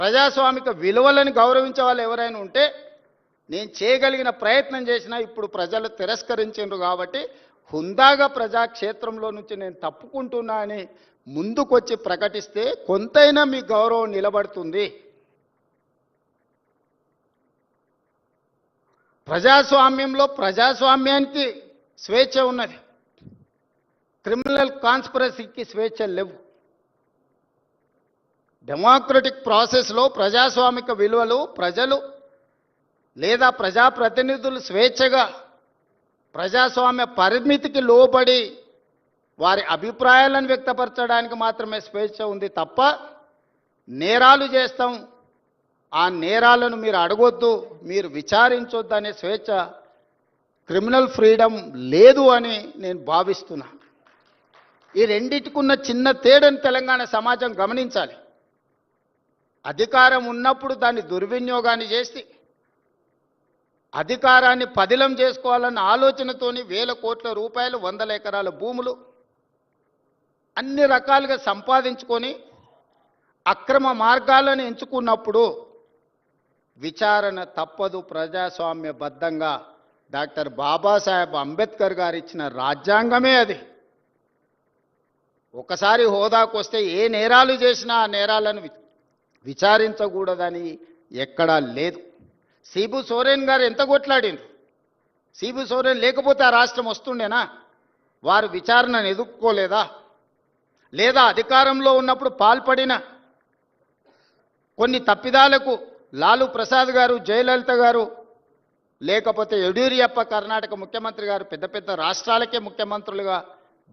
ప్రజాస్వామిక విలువలను గౌరవించే వాళ్ళు ఎవరైనా ఉంటే నేను చేయగలిగిన ప్రయత్నం చేసినా ఇప్పుడు ప్రజలు తిరస్కరించారు కాబట్టి హుందాగా ప్రజాక్షేత్రంలో నుంచి నేను తప్పుకుంటున్నా అని ముందుకొచ్చి ప్రకటిస్తే కొంతైనా మీ గౌరవం నిలబడుతుంది. ప్రజాస్వామ్యంలో ప్రజాస్వామ్యానికి స్వేచ్ఛ ఉన్నది, క్రిమినల్ కాన్స్పిరసీకి స్వేచ్ఛ లేవు. డెమోక్రటిక్ ప్రాసెస్లో ప్రజాస్వామిక విలువలు ప్రజలు లేదా ప్రజాప్రతినిధులు స్వేచ్ఛగా ప్రజాస్వామ్య పరిమితికి లోబడి వారి అభిప్రాయాలను వ్యక్తపరచడానికి మాత్రమే స్వేచ్ఛ ఉంది తప్ప నేరాలు చేస్తాం, ఆ నేరాలను మీరు అడగొద్దు, మీరు విచారించొద్దు అనే స్వేచ్ఛ, క్రిమినల్ ఫ్రీడమ్ లేదు అని నేను భావిస్తున్నా. ఈ రెండిటికున్న చిన్న తేడాను తెలంగాణ సమాజం గమనించాలి. అధికారం ఉన్నప్పుడు దాన్ని దుర్వినియోగాన్ని చేసి అధికారాన్ని పదిలం చేసుకోవాలన్న ఆలోచనతోని వేల కోట్ల రూపాయలు, వందల ఎకరాల భూములు అన్ని రకాలుగా సంపాదించుకొని అక్రమ మార్గాలను ఎంచుకున్నప్పుడు విచారణ తప్పదు. ప్రజాస్వామ్యబద్ధంగా డాక్టర్ బాబాసాహెబ్ అంబేద్కర్ గారు ఇచ్చిన రాజ్యాంగమే అది. ఒకసారి హోదాకు వస్తే ఏ నేరాలు చేసినా ఆ నేరాలను విచారించకూడదని ఎక్కడా లేదు. సీబు సోరెన్ గారు ఎంత కొట్లాడిండ్రు. సీబు సోరెన్ లేకపోతే ఆ రాష్ట్రం వస్తుండేనా? వారు విచారణను ఎదుర్కోలేదా? లేదా అధికారంలో ఉన్నప్పుడు పాల్పడిన కొన్ని తప్పిదాలకు లాలూ ప్రసాద్ గారు, జయలలిత గారు, లేకపోతే యడ్యూరప్ప కర్ణాటక ముఖ్యమంత్రి గారు పెద్ద పెద్ద రాష్ట్రాలకే ముఖ్యమంత్రులుగా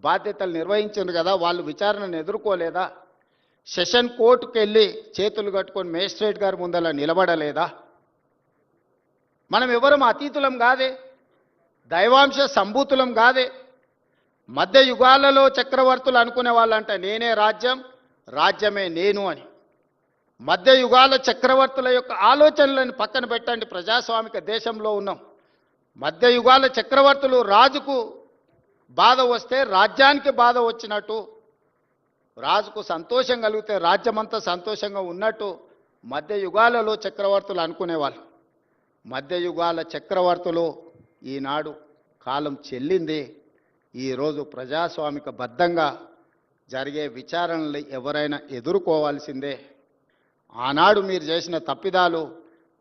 బాధ్యతలు నిర్వహించారు కదా, వాళ్ళు విచారణను ఎదుర్కోలేదా? సెషన్ కోర్టుకు వెళ్ళి చేతులు కట్టుకొని మేజిస్ట్రేట్ గారి ముందలా నిలబడలేదా? మనం ఎవరం అతీతులం కాదే, దైవాంశ సంభూతులం కాదే. మధ్య యుగాలలో చక్రవర్తులు అనుకునే వాళ్ళంట నేనే రాజ్యం, రాజ్యమే నేను అని. మధ్య యుగాల చక్రవర్తుల యొక్క ఆలోచనలను పక్కన పెట్టండి. ప్రజాస్వామిక దేశంలో ఉన్నాం. మధ్య యుగాల చక్రవర్తులు రాజుకు బాధ వస్తే రాజ్యానికి బాధ వచ్చినట్టు, రాజుకు సంతోషం కలిగితే రాజ్యమంతా సంతోషంగా ఉన్నట్టు మధ్య యుగాలలో చక్రవర్తులు అనుకునేవాళ్ళు. మధ్య యుగాల చక్రవర్తులు ఈనాడు కాలం చెల్లింది. ఈరోజు ప్రజాస్వామిక బద్ధంగా జరిగే విచారణలు ఎవరైనా ఎదుర్కోవాల్సిందే. ఆనాడు మీరు చేసిన తప్పిదాలు,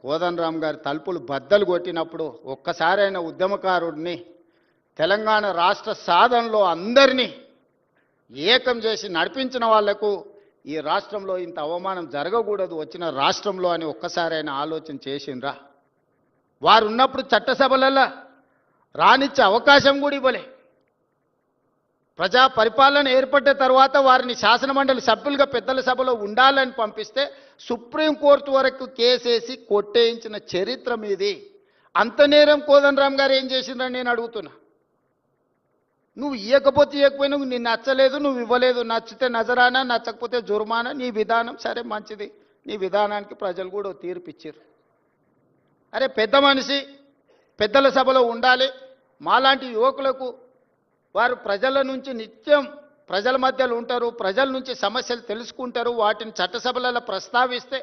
కోదండరామ్ గారి తలుపులు బద్దలు కొట్టినప్పుడు ఒక్కసారైన ఉద్యమకారుడిని, తెలంగాణ రాష్ట్ర సాధనలో అందరినీ ఏకం చేసి నడిపించిన వాళ్లకు ఈ రాష్ట్రంలో ఇంత అవమానం జరగకూడదు వచ్చిన రాష్ట్రంలో అని ఒక్కసారైనా ఆలోచన చేసిండ్రా? వారు ఉన్నప్పుడు చట్టసభలలో రానిచ్చే అవకాశం కూడా ఇవ్వలే. ప్రజా పరిపాలన ఏర్పడ్డ తర్వాత వారిని శాసనమండలి సభ్యులుగా పెద్దల సభలో ఉండాలని పంపిస్తే సుప్రీంకోర్టు వరకు కేసేసి కొట్టేయించిన చరిత్ర మీది. అంత నేరం కోదండరామ్ గారు ఏం చేసిండ్రని నేను అడుగుతున్నా. నువ్వు ఇవ్వకపోతే ఇవ్వకపోయినా నిన్ను నచ్చలేదు, నువ్వు ఇవ్వలేదు, నచ్చితే నజరానా, నచ్చకపోతే జుర్మానా, నీ విధానం సరే మంచిది, నీ విధానానికి ప్రజలు కూడా తీర్పు ఇచ్చారు. అరే పెద్ద మనిషి పెద్దల సభలో ఉండాలి. మాలాంటి యువకులకు వారు ప్రజల నుంచి నిత్యం ప్రజల మధ్యలో ఉంటారు, ప్రజల నుంచి సమస్యలు తెలుసుకుంటారు, వాటిని చట్టసభలలో ప్రస్తావిస్తే